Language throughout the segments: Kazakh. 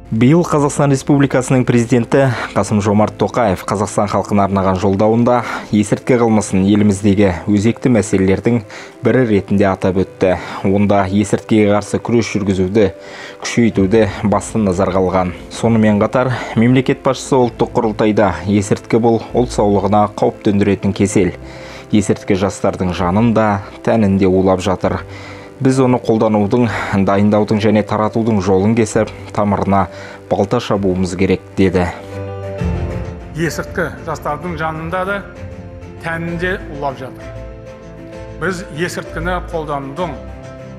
Биыл Қазақстан Республикасының президенті Қасым-Жомарт Тоқаев Қазақстан халқына арнаған жолдауында есірткі қылмысын еліміздегі өзекті мәселелердің бірі ретінде атап өтті. Онда есірткіге қарсы күрес жүргізуді күшейтуді басты назарға алған. Сонымен қатар, мемлекет басшысы ұлттық құрылтайда есірткі бұл ұлт саулығына қауіп төндіретін кесел. Есірткі жастардың жанында, тәнінде улап жатыр. Біз оны қолданудың, дайындаудың және таратудың жолын кесіп, тамырына балта шабуымыз керек, деді. Есірткі жастардың жанында да, тәнінде улап жатыр. Біз есірткіні қолданудың,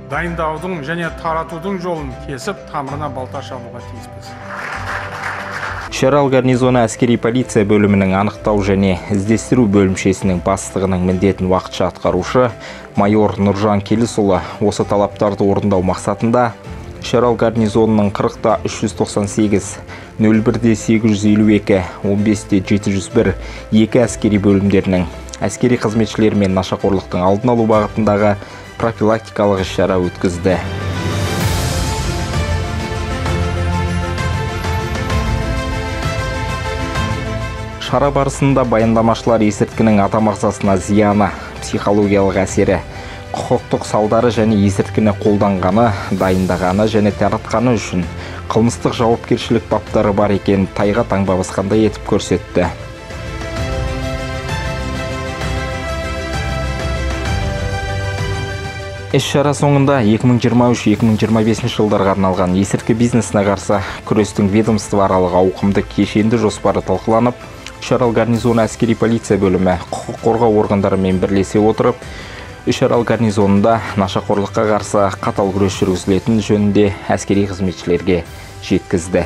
дайындаудың және таратудың жолын кесіп, тамырына балта шабуға тиіспіз. Үшарал гарнизоны әскери полиция бөлімінің анықтау және іздестіру бөлімшесінің бастығының міндетін уақытша атқарушы майор Нұржан Келісұлы осы талаптарды орындау мақсатында Үшарал гарнизонының 40-398, 01-852, 15-701 екі әскери бөлімдерінің әскери қызметшілері мен нашақорлықтың алдын алу бағытындағы профилактикалық іс-шара өткізді. Шара барысында баяндамашылар есірткінің адам ағзасына зияны, психологиялық әсері, құқықтық салдары және есірткіні қолданғаны, дайындағаны және таратқаны үшін қылмыстық жауапкершілік баптары бар екен тайға таңба басқандай етіп көрсетті. Іс-шара соңында 2023-2025 жылдарға арналған есірткі бизнесіне қарсы күрестің ведомствоаралық ауқымды кешенді жоспары талқыланып, Үшарал гарнизоны әскери полиция бөлімі құқық қорғау органдарымен бірлесе отырып, Үшарал гарнизонында нашақорлыққа қарсы қатал күрес жүргізілетін жөнінде әскери қызметшілерге жеткізді.